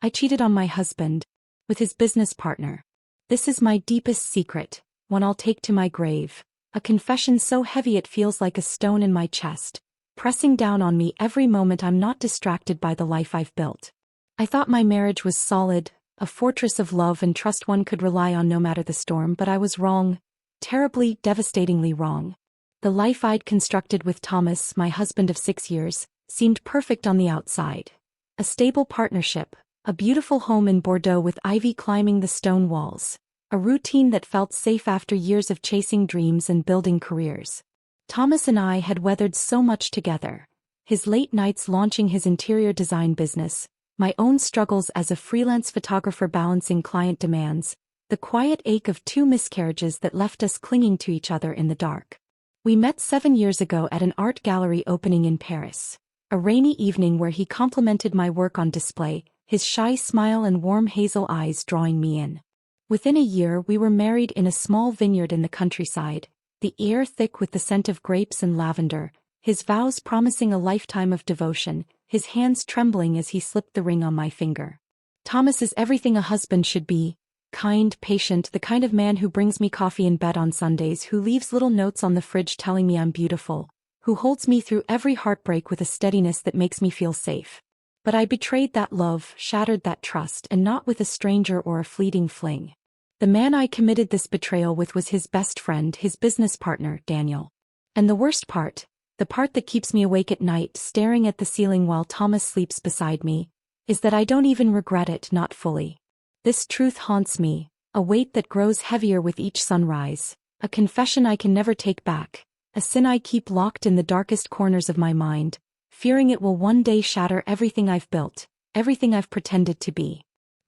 I cheated on my husband. With his business partner. This is my deepest secret, one I'll take to my grave. A confession so heavy it feels like a stone in my chest, pressing down on me every moment I'm not distracted by the life I've built. I thought my marriage was solid, a fortress of love and trust one could rely on no matter the storm, but I was wrong. Terribly, devastatingly wrong. The life I'd constructed with Thomas, my husband of 6 years, seemed perfect on the outside. A stable partnership, a beautiful home in Bordeaux with ivy climbing the stone walls, a routine that felt safe after years of chasing dreams and building careers. Thomas and I had weathered so much together. His late nights launching his interior design business, my own struggles as a freelance photographer balancing client demands, the quiet ache of 2 miscarriages that left us clinging to each other in the dark. We met 7 years ago at an art gallery opening in Paris. A rainy evening where he complimented my work on display, his shy smile and warm hazel eyes drawing me in. Within a year we were married in a small vineyard in the countryside, the air thick with the scent of grapes and lavender, his vows promising a lifetime of devotion, his hands trembling as he slipped the ring on my finger. Thomas is everything a husband should be. Kind, patient, the kind of man who brings me coffee in bed on Sundays, who leaves little notes on the fridge telling me I'm beautiful, who holds me through every heartbreak with a steadiness that makes me feel safe. But I betrayed that love, shattered that trust, and not with a stranger or a fleeting fling. The man I committed this betrayal with was his best friend, his business partner, Daniel. And the worst part, the part that keeps me awake at night staring at the ceiling while Thomas sleeps beside me, is that I don't even regret it, not fully. This truth haunts me, a weight that grows heavier with each sunrise, a confession I can never take back, a sin I keep locked in the darkest corners of my mind, fearing it will one day shatter everything I've built, everything I've pretended to be.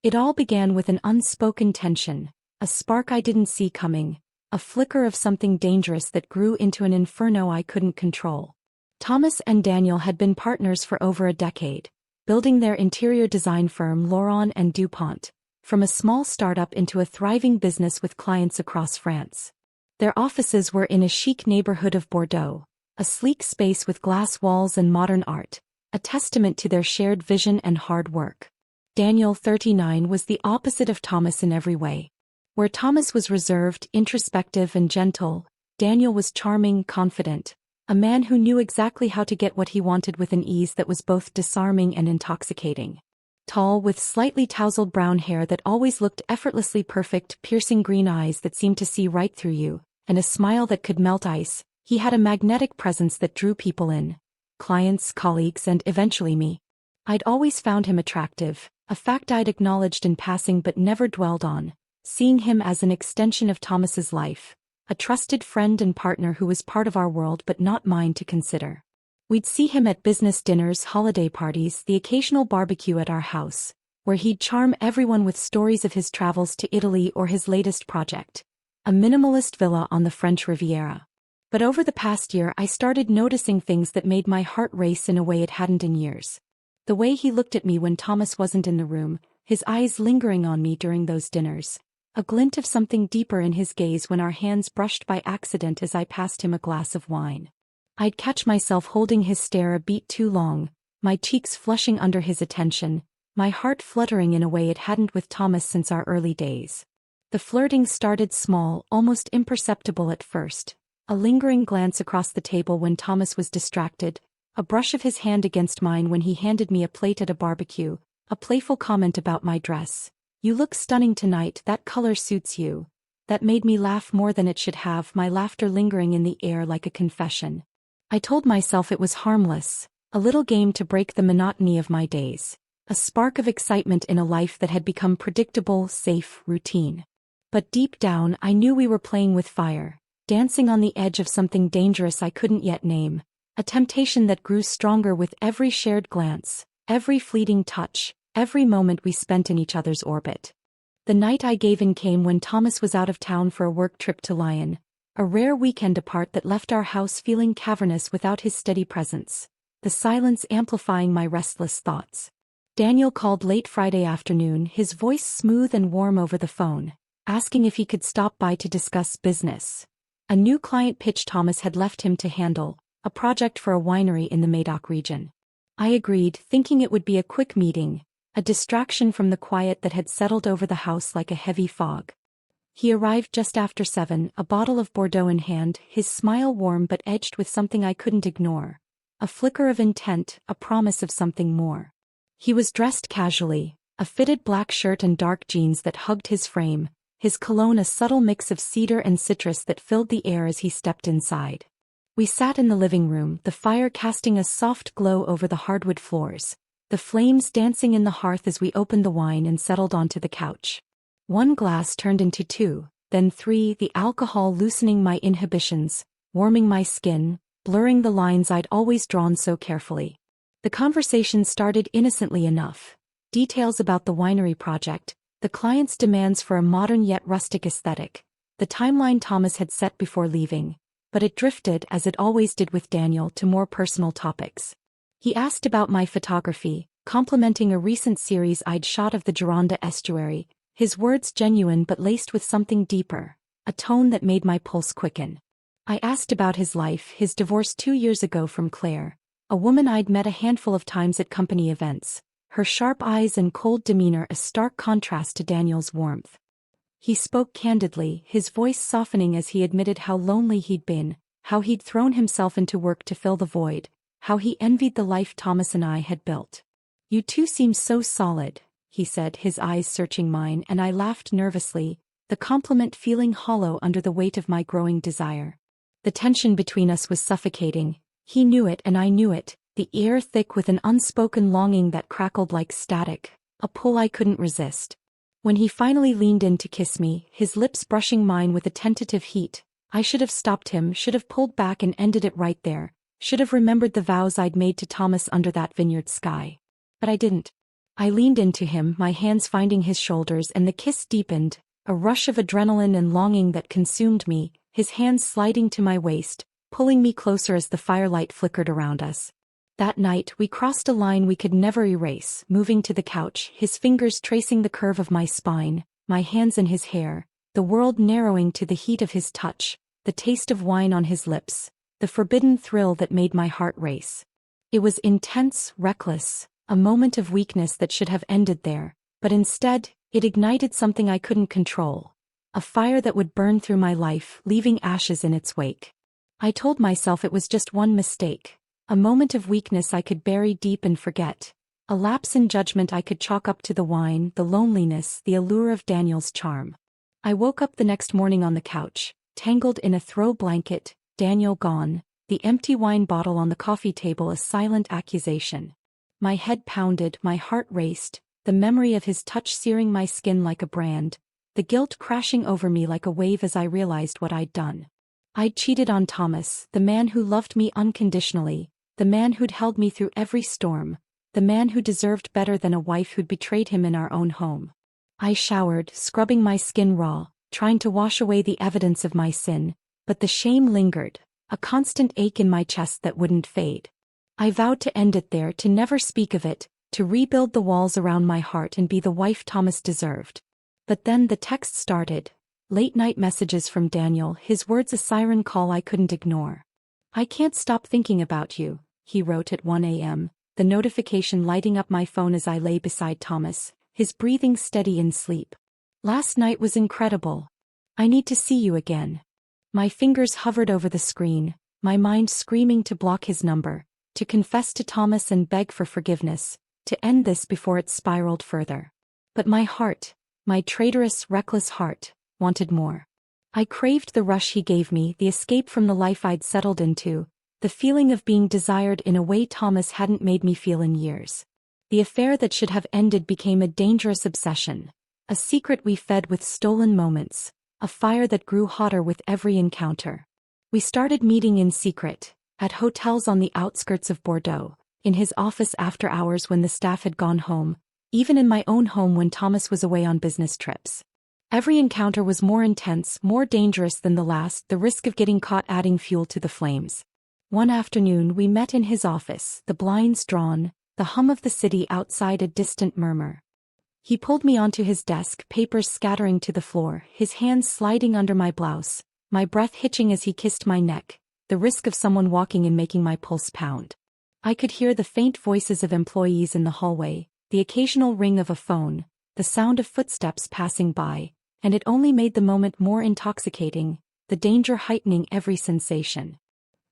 It all began with an unspoken tension, a spark I didn't see coming, a flicker of something dangerous that grew into an inferno I couldn't control. Thomas and Daniel had been partners for over a decade, building their interior design firm Laurent and Dupont, from a small startup into a thriving business with clients across France. Their offices were in a chic neighborhood of Bordeaux, a sleek space with glass walls and modern art, a testament to their shared vision and hard work. Daniel, 39, was the opposite of Thomas in every way. Where Thomas was reserved, introspective and gentle, Daniel was charming, confident, a man who knew exactly how to get what he wanted with an ease that was both disarming and intoxicating. Tall, with slightly tousled brown hair that always looked effortlessly perfect, piercing green eyes that seemed to see right through you, and a smile that could melt ice, he had a magnetic presence that drew people in. Clients, colleagues, and eventually me. I'd always found him attractive, a fact I'd acknowledged in passing but never dwelled on, seeing him as an extension of Thomas's life, a trusted friend and partner who was part of our world but not mine to consider. We'd see him at business dinners, holiday parties, the occasional barbecue at our house, where he'd charm everyone with stories of his travels to Italy or his latest project, a minimalist villa on the French Riviera. But over the past year I started noticing things that made my heart race in a way it hadn't in years. The way he looked at me when Thomas wasn't in the room, his eyes lingering on me during those dinners, a glint of something deeper in his gaze when our hands brushed by accident as I passed him a glass of wine. I'd catch myself holding his stare a beat too long, my cheeks flushing under his attention, my heart fluttering in a way it hadn't with Thomas since our early days. The flirting started small, almost imperceptible at first, a lingering glance across the table when Thomas was distracted, a brush of his hand against mine when he handed me a plate at a barbecue, a playful comment about my dress. "You look stunning tonight, that color suits you." That made me laugh more than it should have, my laughter lingering in the air like a confession. I told myself it was harmless, a little game to break the monotony of my days, a spark of excitement in a life that had become predictable, safe, routine. But deep down I knew we were playing with fire, dancing on the edge of something dangerous I couldn't yet name, a temptation that grew stronger with every shared glance, every fleeting touch, every moment we spent in each other's orbit. The night I gave in came when Thomas was out of town for a work trip to Lyon, a rare weekend apart that left our house feeling cavernous without his steady presence, the silence amplifying my restless thoughts. Daniel called late Friday afternoon, his voice smooth and warm over the phone, asking if he could stop by to discuss business. A new client pitch Thomas had left him to handle, a project for a winery in the Médoc region. I agreed, thinking it would be a quick meeting, a distraction from the quiet that had settled over the house like a heavy fog. He arrived just after 7, a bottle of Bordeaux in hand, his smile warm but edged with something I couldn't ignore. A flicker of intent, a promise of something more. He was dressed casually, a fitted black shirt and dark jeans that hugged his frame, his cologne a subtle mix of cedar and citrus that filled the air as he stepped inside. We sat in the living room, the fire casting a soft glow over the hardwood floors, the flames dancing in the hearth as we opened the wine and settled onto the couch. One glass turned into 2, then 3, the alcohol loosening my inhibitions, warming my skin, blurring the lines I'd always drawn so carefully. The conversation started innocently enough. Details about the winery project, the client's demands for a modern yet rustic aesthetic, the timeline Thomas had set before leaving, but it drifted, as it always did with Daniel, to more personal topics. He asked about my photography, complimenting a recent series I'd shot of the Gironde estuary, his words genuine but laced with something deeper, a tone that made my pulse quicken. I asked about his life, his divorce 2 years ago from Claire, a woman I'd met a handful of times at company events, her sharp eyes and cold demeanor a stark contrast to Daniel's warmth. He spoke candidly, his voice softening as he admitted how lonely he'd been, how he'd thrown himself into work to fill the void, how he envied the life Thomas and I had built. "You two seem so solid," he said, his eyes searching mine, and I laughed nervously, the compliment feeling hollow under the weight of my growing desire. The tension between us was suffocating. He knew it and I knew it, the air thick with an unspoken longing that crackled like static, a pull I couldn't resist. When he finally leaned in to kiss me, his lips brushing mine with a tentative heat, I should have stopped him, should have pulled back and ended it right there, should have remembered the vows I'd made to Thomas under that vineyard sky. But I didn't. I leaned into him, my hands finding his shoulders, and the kiss deepened, a rush of adrenaline and longing that consumed me, his hands sliding to my waist, pulling me closer as the firelight flickered around us. That night we crossed a line we could never erase, moving to the couch, his fingers tracing the curve of my spine, my hands in his hair, the world narrowing to the heat of his touch, the taste of wine on his lips, the forbidden thrill that made my heart race. It was intense, reckless, a moment of weakness that should have ended there, but instead, it ignited something I couldn't control. A fire that would burn through my life, leaving ashes in its wake. I told myself it was just one mistake, a moment of weakness I could bury deep and forget, a lapse in judgment I could chalk up to the wine, the loneliness, the allure of Daniel's charm. I woke up the next morning on the couch, tangled in a throw blanket, Daniel gone, the empty wine bottle on the coffee table a silent accusation. My head pounded, my heart raced, the memory of his touch searing my skin like a brand, the guilt crashing over me like a wave as I realized what I'd done. I'd cheated on Thomas, the man who loved me unconditionally, the man who'd held me through every storm, the man who deserved better than a wife who'd betrayed him in our own home. I showered, scrubbing my skin raw, trying to wash away the evidence of my sin, but the shame lingered, a constant ache in my chest that wouldn't fade. I vowed to end it there, to never speak of it, to rebuild the walls around my heart and be the wife Thomas deserved. But then the text started. Late-night messages from Daniel, his words a siren call I couldn't ignore. "I can't stop thinking about you," he wrote at 1 a.m., the notification lighting up my phone as I lay beside Thomas, his breathing steady in sleep. "Last night was incredible. I need to see you again." My fingers hovered over the screen, my mind screaming to block his number, to confess to Thomas and beg for forgiveness, to end this before it spiraled further. But my heart, my traitorous, reckless heart, wanted more. I craved the rush he gave me, the escape from the life I'd settled into, the feeling of being desired in a way Thomas hadn't made me feel in years. The affair that should have ended became a dangerous obsession, a secret we fed with stolen moments, a fire that grew hotter with every encounter. We started meeting in secret, at hotels on the outskirts of Bordeaux, in his office after hours when the staff had gone home, even in my own home when Thomas was away on business trips. Every encounter was more intense, more dangerous than the last, the risk of getting caught adding fuel to the flames. One afternoon we met in his office, the blinds drawn, the hum of the city outside a distant murmur. He pulled me onto his desk, papers scattering to the floor, his hands sliding under my blouse, my breath hitching as he kissed my neck, the risk of someone walking in making my pulse pound. I could hear the faint voices of employees in the hallway, the occasional ring of a phone, the sound of footsteps passing by, and it only made the moment more intoxicating, the danger heightening every sensation.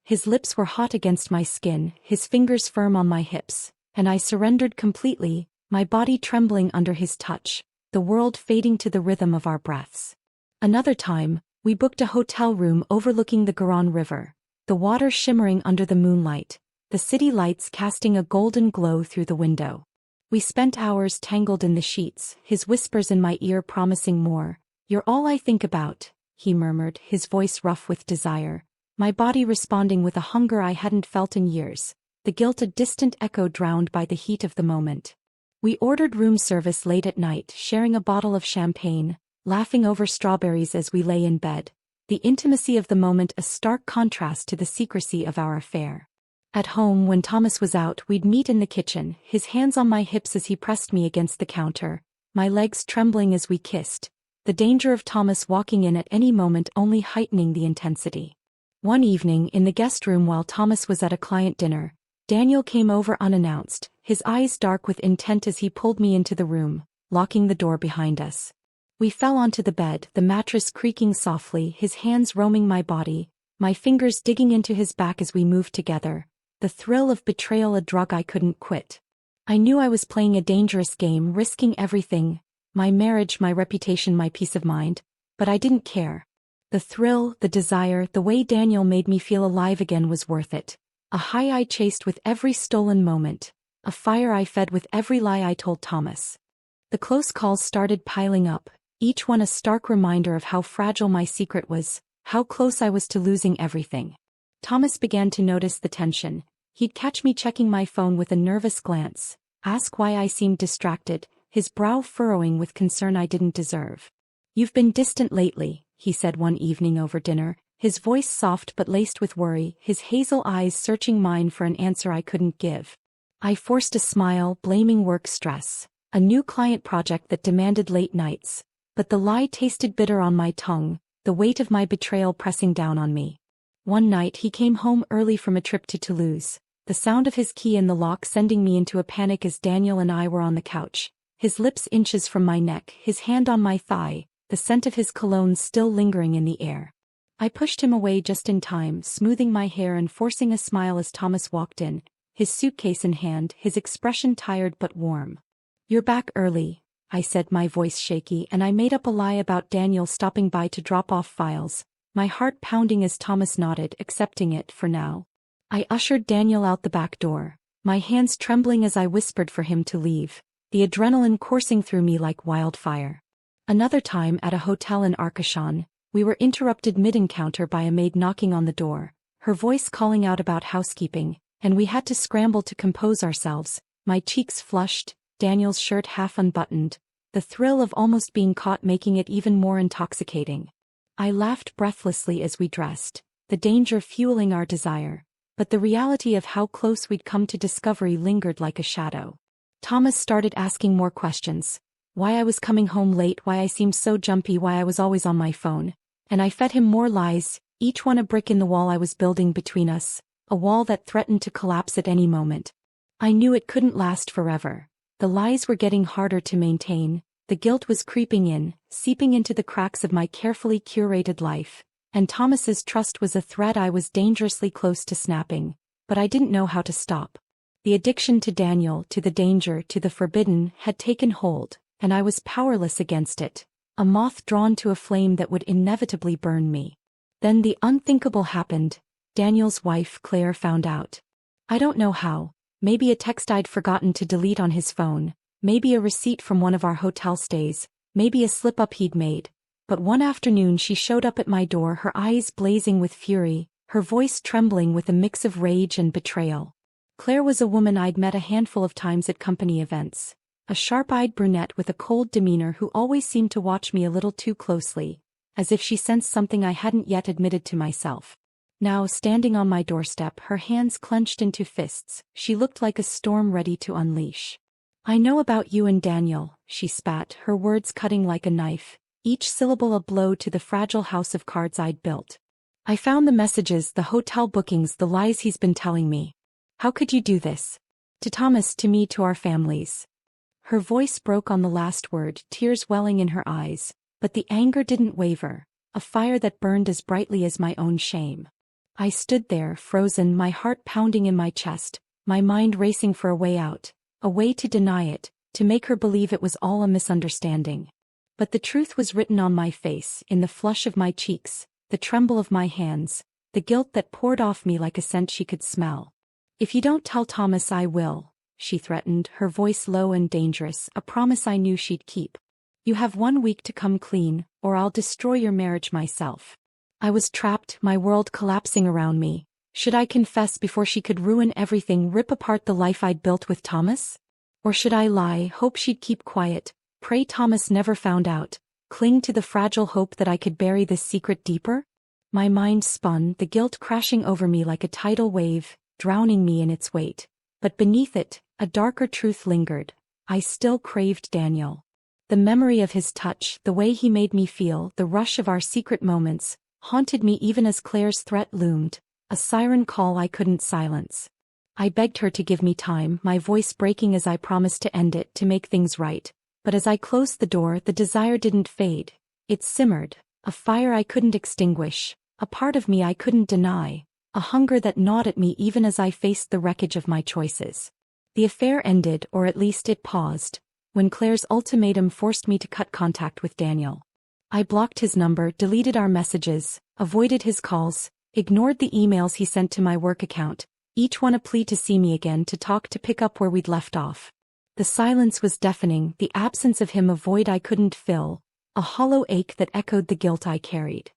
His lips were hot against my skin, his fingers firm on my hips, and I surrendered completely, my body trembling under his touch, the world fading to the rhythm of our breaths. Another time, we booked a hotel room overlooking the Garonne River, the water shimmering under the moonlight, the city lights casting a golden glow through the window. We spent hours tangled in the sheets, his whispers in my ear promising more. "You're all I think about," he murmured, his voice rough with desire, my body responding with a hunger I hadn't felt in years, the guilt a distant echo drowned by the heat of the moment. We ordered room service late at night, sharing a bottle of champagne, laughing over strawberries as we lay in bed, the intimacy of the moment a stark contrast to the secrecy of our affair. At home, when Thomas was out, we'd meet in the kitchen, his hands on my hips as he pressed me against the counter, my legs trembling as we kissed, the danger of Thomas walking in at any moment only heightening the intensity. One evening, in the guest room while Thomas was at a client dinner, Daniel came over unannounced, his eyes dark with intent as he pulled me into the room, locking the door behind us. We fell onto the bed, the mattress creaking softly, his hands roaming my body, my fingers digging into his back as we moved together, the thrill of betrayal a drug I couldn't quit. I knew I was playing a dangerous game, risking everything, my marriage, my reputation, my peace of mind, but I didn't care. The thrill, the desire, the way Daniel made me feel alive again was worth it. A high I chased with every stolen moment, a fire I fed with every lie I told Thomas. The close calls started piling up, each one a stark reminder of how fragile my secret was, how close I was to losing everything. Thomas began to notice the tension. He'd catch me checking my phone with a nervous glance, ask why I seemed distracted, his brow furrowing with concern I didn't deserve. "You've been distant lately," he said one evening over dinner, his voice soft but laced with worry, his hazel eyes searching mine for an answer I couldn't give. I forced a smile, blaming work stress, a new client project that demanded late nights, but the lie tasted bitter on my tongue, the weight of my betrayal pressing down on me. One night he came home early from a trip to Toulouse, the sound of his key in the lock sending me into a panic as Daniel and I were on the couch, his lips inches from my neck, his hand on my thigh, the scent of his cologne still lingering in the air. I pushed him away just in time, smoothing my hair and forcing a smile as Thomas walked in, his suitcase in hand, his expression tired but warm. "You're back early," I said, my voice shaky, and I made up a lie about Daniel stopping by to drop off files, my heart pounding as Thomas nodded, accepting it for now. I ushered Daniel out the back door, my hands trembling as I whispered for him to leave, the adrenaline coursing through me like wildfire. Another time at a hotel in Arcachon, we were interrupted mid-encounter by a maid knocking on the door, her voice calling out about housekeeping, and we had to scramble to compose ourselves, my cheeks flushed, Daniel's shirt half unbuttoned, the thrill of almost being caught making it even more intoxicating. I laughed breathlessly as we dressed, the danger fueling our desire, but the reality of how close we'd come to discovery lingered like a shadow. Thomas started asking more questions, why I was coming home late, why I seemed so jumpy, why I was always on my phone, and I fed him more lies, each one a brick in the wall I was building between us, a wall that threatened to collapse at any moment. I knew it couldn't last forever. The lies were getting harder to maintain, the guilt was creeping in, seeping into the cracks of my carefully curated life, and Thomas's trust was a thread I was dangerously close to snapping, but I didn't know how to stop. The addiction to Daniel, to the danger, to the forbidden, had taken hold, and I was powerless against it, a moth drawn to a flame that would inevitably burn me. Then the unthinkable happened. Daniel's wife, Claire, found out. I don't know how. Maybe a text I'd forgotten to delete on his phone, maybe a receipt from one of our hotel stays, maybe a slip-up he'd made. But one afternoon she showed up at my door, her eyes blazing with fury, her voice trembling with a mix of rage and betrayal. Claire was a woman I'd met a handful of times at company events, a sharp-eyed brunette with a cold demeanor who always seemed to watch me a little too closely, as if she sensed something I hadn't yet admitted to myself. Now, standing on my doorstep, her hands clenched into fists, she looked like a storm ready to unleash. "I know about you and Daniel," she spat, her words cutting like a knife, each syllable a blow to the fragile house of cards I'd built. "I found the messages, the hotel bookings, the lies he's been telling me. How could you do this? To Thomas, to me, to our families." Her voice broke on the last word, tears welling in her eyes, but the anger didn't waver, a fire that burned as brightly as my own shame. I stood there, frozen, my heart pounding in my chest, my mind racing for a way out, a way to deny it, to make her believe it was all a misunderstanding. But the truth was written on my face, in the flush of my cheeks, the tremble of my hands, the guilt that poured off me like a scent she could smell. "If you don't tell Thomas, I will," she threatened, her voice low and dangerous, a promise I knew she'd keep. "You have 1 week to come clean, or I'll destroy your marriage myself." I was trapped, my world collapsing around me. Should I confess before she could ruin everything, rip apart the life I'd built with Thomas? Or should I lie, hope she'd keep quiet, pray Thomas never found out, cling to the fragile hope that I could bury this secret deeper? My mind spun, the guilt crashing over me like a tidal wave, drowning me in its weight. But beneath it, a darker truth lingered. I still craved Daniel. The memory of his touch, the way he made me feel, the rush of our secret moments, haunted me even as Claire's threat loomed, a siren call I couldn't silence. I begged her to give me time, my voice breaking as I promised to end it, to make things right. But as I closed the door, the desire didn't fade. It simmered, a fire I couldn't extinguish, a part of me I couldn't deny, a hunger that gnawed at me even as I faced the wreckage of my choices. The affair ended, or at least it paused, when Claire's ultimatum forced me to cut contact with Daniel. I blocked his number, deleted our messages, avoided his calls, ignored the emails he sent to my work account, each one a plea to see me again, to talk, to pick up where we'd left off. The silence was deafening, the absence of him a void I couldn't fill, a hollow ache that echoed the guilt I carried.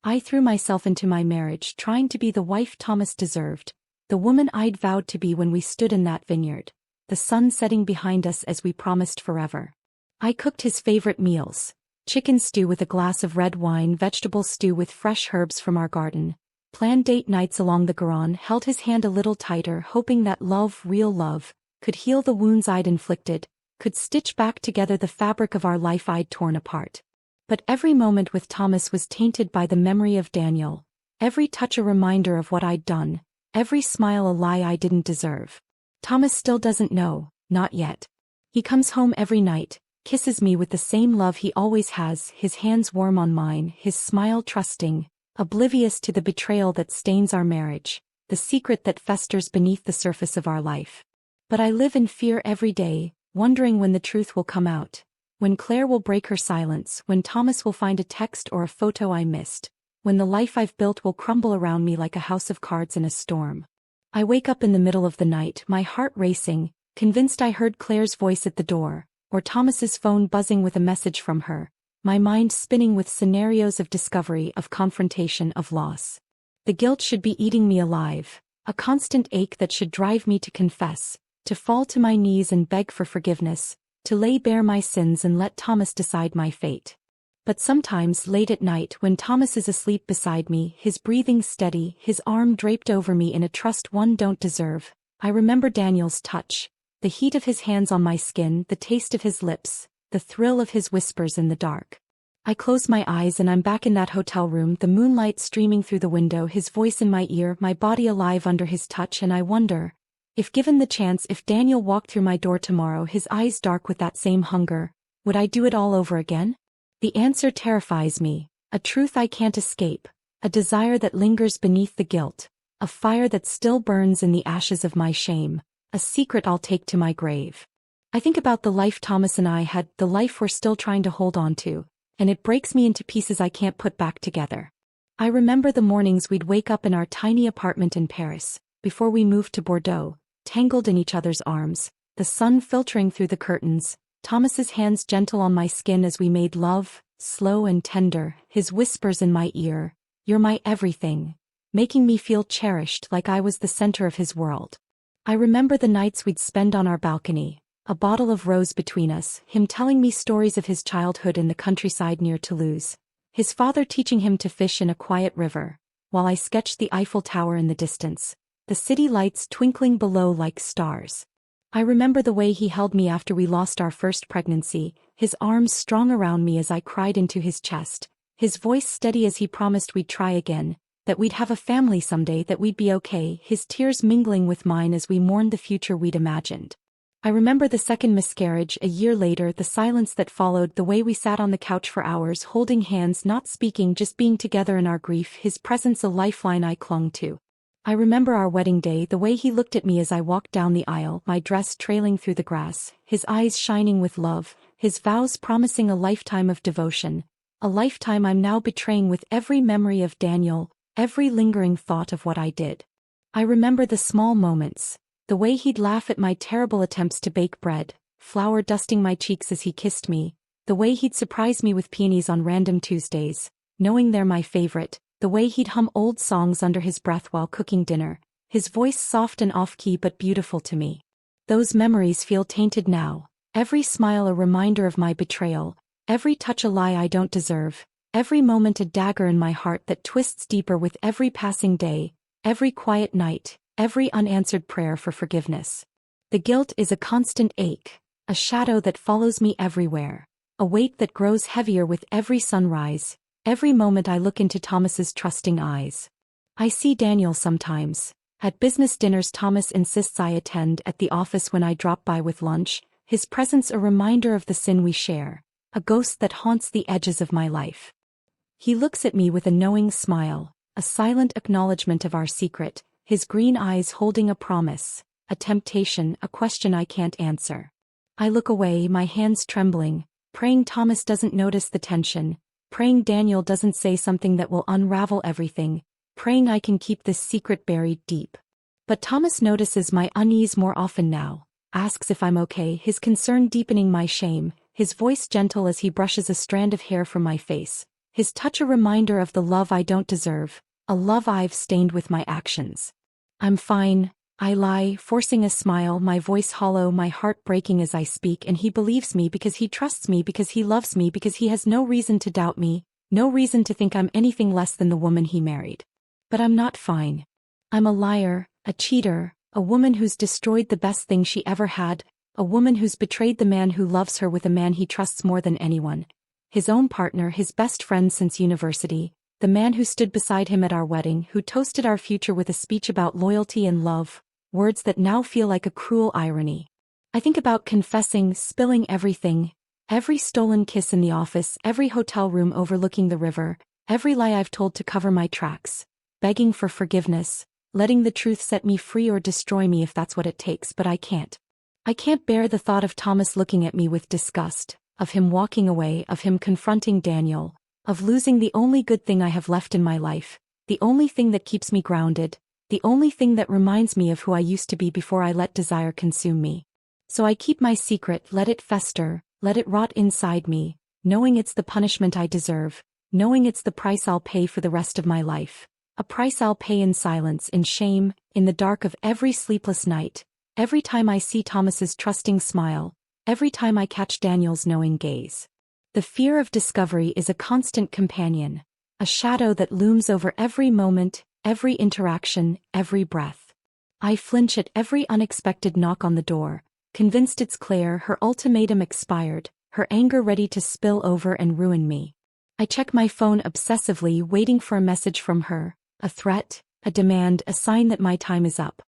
I threw myself into my marriage, trying to be the wife Thomas deserved, the woman I'd vowed to be when we stood in that vineyard, the sun setting behind us as we promised forever. I cooked his favorite meals, chicken stew with a glass of red wine, vegetable stew with fresh herbs from our garden, planned date nights along the Garonne, held his hand a little tighter, hoping that love, real love, could heal the wounds I'd inflicted, could stitch back together the fabric of our life I'd torn apart. But every moment with Thomas was tainted by the memory of Daniel, every touch a reminder of what I'd done, every smile a lie I didn't deserve. Thomas still doesn't know, not yet. He comes home every night, kisses me with the same love he always has, his hands warm on mine, his smile trusting, oblivious to the betrayal that stains our marriage, the secret that festers beneath the surface of our life. But I live in fear every day, wondering when the truth will come out, when Claire will break her silence, when Thomas will find a text or a photo I missed, when the life I've built will crumble around me like a house of cards in a storm. I wake up in the middle of the night, my heart racing, convinced I heard Claire's voice at the door, or Thomas's phone buzzing with a message from her, my mind spinning with scenarios of discovery, of confrontation, of loss. The guilt should be eating me alive, a constant ache that should drive me to confess, to fall to my knees and beg for forgiveness, to lay bare my sins and let Thomas decide my fate. But sometimes, late at night, when Thomas is asleep beside me, his breathing steady, his arm draped over me in a trust one don't deserve, I remember Daniel's touch, the heat of his hands on my skin, the taste of his lips, the thrill of his whispers in the dark. I close my eyes and I'm back in that hotel room, the moonlight streaming through the window, his voice in my ear, my body alive under his touch, and I wonder, if given the chance, if Daniel walked through my door tomorrow, his eyes dark with that same hunger, would I do it all over again? The answer terrifies me, a truth I can't escape, a desire that lingers beneath the guilt, a fire that still burns in the ashes of my shame, a secret I'll take to my grave. I think about the life Thomas and I had, the life we're still trying to hold on to, and it breaks me into pieces I can't put back together. I remember the mornings we'd wake up in our tiny apartment in Paris, before we moved to Bordeaux, tangled in each other's arms, the sun filtering through the curtains, Thomas's hands gentle on my skin as we made love, slow and tender, his whispers in my ear, "You're my everything," making me feel cherished like I was the center of his world. I remember the nights we'd spend on our balcony, a bottle of rose between us, him telling me stories of his childhood in the countryside near Toulouse, his father teaching him to fish in a quiet river, while I sketched the Eiffel Tower in the distance, the city lights twinkling below like stars. I remember the way he held me after we lost our first pregnancy, his arms strong around me as I cried into his chest, his voice steady as he promised we'd try again, that we'd have a family someday, that we'd be okay, his tears mingling with mine as we mourned the future we'd imagined. I remember the second miscarriage, a year later, the silence that followed, the way we sat on the couch for hours, holding hands, not speaking, just being together in our grief, his presence a lifeline I clung to. I remember our wedding day, the way he looked at me as I walked down the aisle, my dress trailing through the grass, his eyes shining with love, his vows promising a lifetime of devotion, a lifetime I'm now betraying with every memory of Daniel, every lingering thought of what I did. I remember the small moments. The way he'd laugh at my terrible attempts to bake bread, flour dusting my cheeks as he kissed me, the way he'd surprise me with peonies on random Tuesdays, knowing they're my favorite, the way he'd hum old songs under his breath while cooking dinner, his voice soft and off-key but beautiful to me. Those memories feel tainted now, every smile a reminder of my betrayal, every touch a lie I don't deserve, every moment a dagger in my heart that twists deeper with every passing day, every quiet night, every unanswered prayer for forgiveness. The guilt is a constant ache, a shadow that follows me everywhere, a weight that grows heavier with every sunrise, every moment I look into Thomas's trusting eyes. I see Daniel sometimes. At business dinners Thomas insists I attend, at the office when I drop by with lunch, his presence a reminder of the sin we share, a ghost that haunts the edges of my life. He looks at me with a knowing smile, a silent acknowledgement of our secret, his green eyes holding a promise, a temptation, a question I can't answer. I look away, my hands trembling, praying Thomas doesn't notice the tension, praying Daniel doesn't say something that will unravel everything, praying I can keep this secret buried deep. But Thomas notices my unease more often now, asks if I'm okay, his concern deepening my shame, his voice gentle as he brushes a strand of hair from my face, his touch a reminder of the love I don't deserve, a love I've stained with my actions. I'm fine, I lie, forcing a smile, my voice hollow, my heart breaking as I speak, and he believes me because he trusts me, because he loves me, because he has no reason to doubt me, no reason to think I'm anything less than the woman he married. But I'm not fine. I'm a liar, a cheater, a woman who's destroyed the best thing she ever had, a woman who's betrayed the man who loves her with a man he trusts more than anyone. His own partner, his best friend since university, the man who stood beside him at our wedding, who toasted our future with a speech about loyalty and love, words that now feel like a cruel irony. I think about confessing, spilling everything, every stolen kiss in the office, every hotel room overlooking the river, every lie I've told to cover my tracks, begging for forgiveness, letting the truth set me free or destroy me if that's what it takes, but I can't. I can't bear the thought of Thomas looking at me with disgust, of him walking away, of him confronting Daniel, of losing the only good thing I have left in my life, the only thing that keeps me grounded, the only thing that reminds me of who I used to be before I let desire consume me. So I keep my secret, let it fester, let it rot inside me, knowing it's the punishment I deserve, knowing it's the price I'll pay for the rest of my life, a price I'll pay in silence, in shame, in the dark of every sleepless night, every time I see Thomas's trusting smile, every time I catch Daniel's knowing gaze. The fear of discovery is a constant companion, a shadow that looms over every moment, every interaction, every breath. I flinch at every unexpected knock on the door, convinced it's Claire, her ultimatum expired, her anger ready to spill over and ruin me. I check my phone obsessively, waiting for a message from her, a threat, a demand, a sign that my time is up.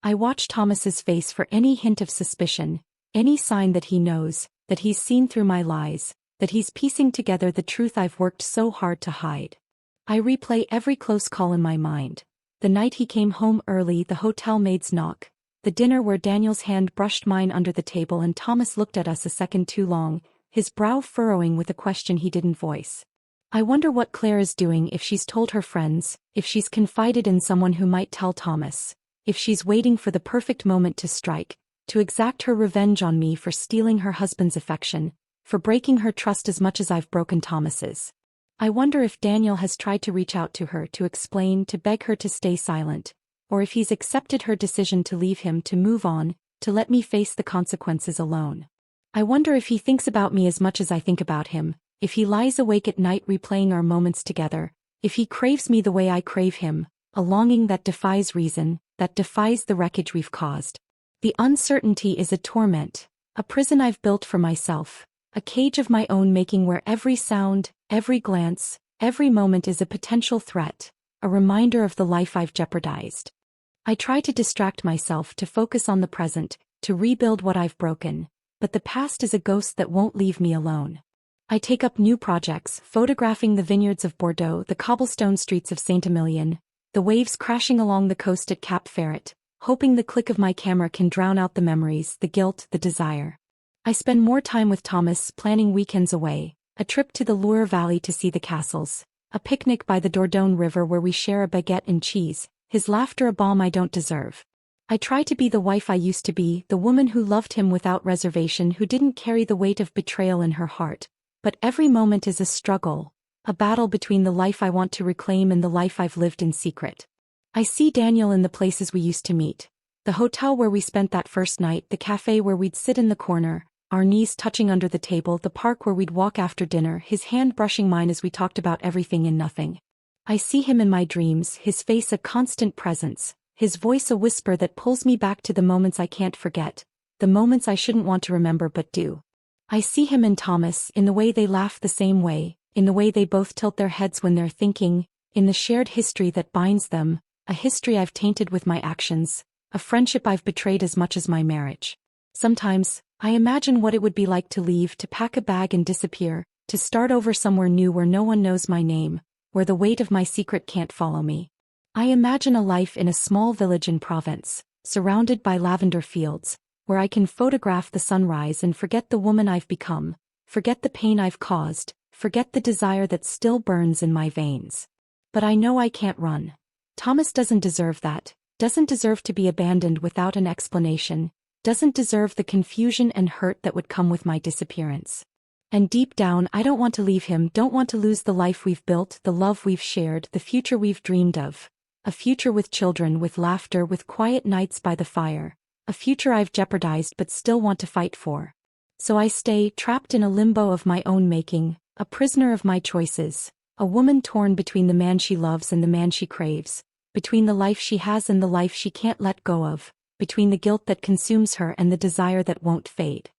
I watch Thomas's face for any hint of suspicion, any sign that he knows, that he's seen through my lies, that he's piecing together the truth I've worked so hard to hide. I replay every close call in my mind. The night he came home early, the hotel maid's knock, the dinner where Daniel's hand brushed mine under the table and Thomas looked at us a second too long, his brow furrowing with a question he didn't voice. I wonder what Claire is doing, if she's told her friends, if she's confided in someone who might tell Thomas, if she's waiting for the perfect moment to strike, to exact her revenge on me for stealing her husband's affection, for breaking her trust as much as I've broken Thomas's. I wonder if Daniel has tried to reach out to her, to explain, to beg her to stay silent, or if he's accepted her decision to leave him, to move on, to let me face the consequences alone. I wonder if he thinks about me as much as I think about him, if he lies awake at night replaying our moments together, if he craves me the way I crave him, a longing that defies reason, that defies the wreckage we've caused. The uncertainty is a torment, a prison I've built for myself, a cage of my own making where every sound, every glance, every moment is a potential threat, a reminder of the life I've jeopardized. I try to distract myself, to focus on the present, to rebuild what I've broken, but the past is a ghost that won't leave me alone. I take up new projects, photographing the vineyards of Bordeaux, the cobblestone streets of Saint-Emilion, the waves crashing along the coast at Cap Ferret, hoping the click of my camera can drown out the memories, the guilt, the desire. I spend more time with Thomas, planning weekends away, a trip to the Loire Valley to see the castles, a picnic by the Dordogne River where we share a baguette and cheese, his laughter a balm I don't deserve. I try to be the wife I used to be, the woman who loved him without reservation, who didn't carry the weight of betrayal in her heart. But every moment is a struggle, a battle between the life I want to reclaim and the life I've lived in secret. I see Daniel in the places we used to meet. The hotel where we spent that first night, the cafe where we'd sit in the corner, our knees touching under the table, the park where we'd walk after dinner, his hand brushing mine as we talked about everything and nothing. I see him in my dreams, his face a constant presence, his voice a whisper that pulls me back to the moments I can't forget, the moments I shouldn't want to remember but do. I see him in Thomas, in the way they laugh the same way, in the way they both tilt their heads when they're thinking, in the shared history that binds them, a history I've tainted with my actions, a friendship I've betrayed as much as my marriage. Sometimes, I imagine what it would be like to leave, to pack a bag and disappear, to start over somewhere new where no one knows my name, where the weight of my secret can't follow me. I imagine a life in a small village in Provence, surrounded by lavender fields, where I can photograph the sunrise and forget the woman I've become, forget the pain I've caused, forget the desire that still burns in my veins. But I know I can't run. Thomas doesn't deserve that, doesn't deserve to be abandoned without an explanation, doesn't deserve the confusion and hurt that would come with my disappearance. And deep down, I don't want to leave him, don't want to lose the life we've built, the love we've shared, the future we've dreamed of. A future with children, with laughter, with quiet nights by the fire. A future I've jeopardized but still want to fight for. So I stay, trapped in a limbo of my own making, a prisoner of my choices, a woman torn between the man she loves and the man she craves, between the life she has and the life she can't let go of, between the guilt that consumes her and the desire that won't fade.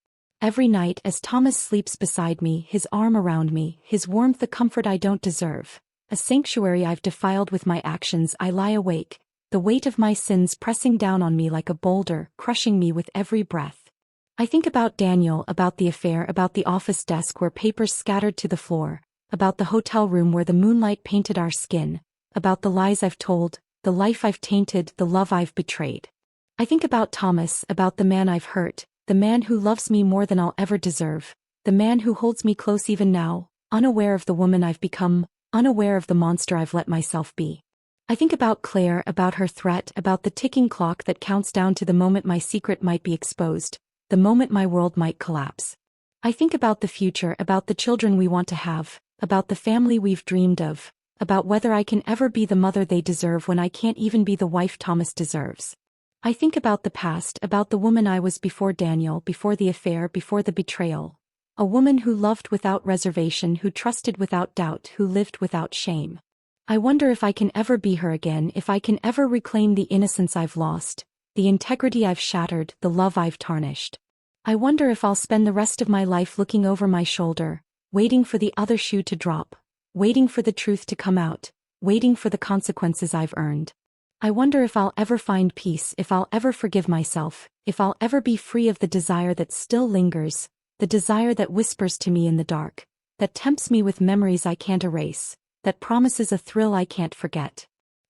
Every night as Thomas sleeps beside me, his arm around me, his warmth the comfort I don't deserve, a sanctuary I've defiled with my actions, I lie awake, the weight of my sins pressing down on me like a boulder, crushing me with every breath. I think about Daniel, about the affair, about the office desk where papers scattered to the floor, about the hotel room where the moonlight painted our skin, about the lies I've told, the life I've tainted, the love I've betrayed. I think about Thomas, about the man I've hurt, the man who loves me more than I'll ever deserve, the man who holds me close even now, unaware of the woman I've become, unaware of the monster I've let myself be. I think about Claire, about her threat, about the ticking clock that counts down to the moment my secret might be exposed, the moment my world might collapse. I think about the future, about the children we want to have, about the family we've dreamed of, about whether I can ever be the mother they deserve when I can't even be the wife Thomas deserves. I think about the past, about the woman I was before Daniel, before the affair, before the betrayal. A woman who loved without reservation, who trusted without doubt, who lived without shame. I wonder if I can ever be her again, if I can ever reclaim the innocence I've lost, the integrity I've shattered, the love I've tarnished. I wonder if I'll spend the rest of my life looking over my shoulder, waiting for the other shoe to drop, waiting for the truth to come out, waiting for the consequences I've earned. I wonder if I'll ever find peace, if I'll ever forgive myself, if I'll ever be free of the desire that still lingers, the desire that whispers to me in the dark, that tempts me with memories I can't erase, that promises a thrill I can't forget.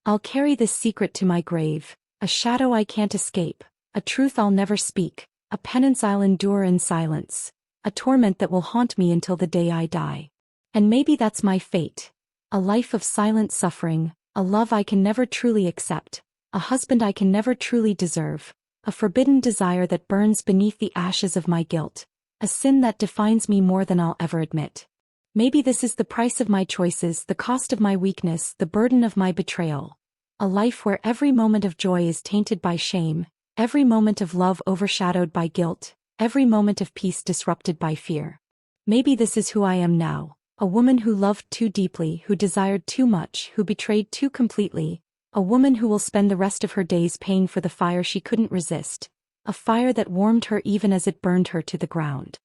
I'll carry this secret to my grave, a shadow I can't escape, a truth I'll never speak, a penance I'll endure in silence, a torment that will haunt me until the day I die. And maybe that's my fate, a life of silent suffering, a love I can never truly accept, a husband I can never truly deserve, a forbidden desire that burns beneath the ashes of my guilt, a sin that defines me more than I'll ever admit. Maybe this is the price of my choices, the cost of my weakness, the burden of my betrayal. A life where every moment of joy is tainted by shame, every moment of love overshadowed by guilt, every moment of peace disrupted by fear. Maybe this is who I am now, a woman who loved too deeply, who desired too much, who betrayed too completely, a woman who will spend the rest of her days paying for the fire she couldn't resist, a fire that warmed her even as it burned her to the ground.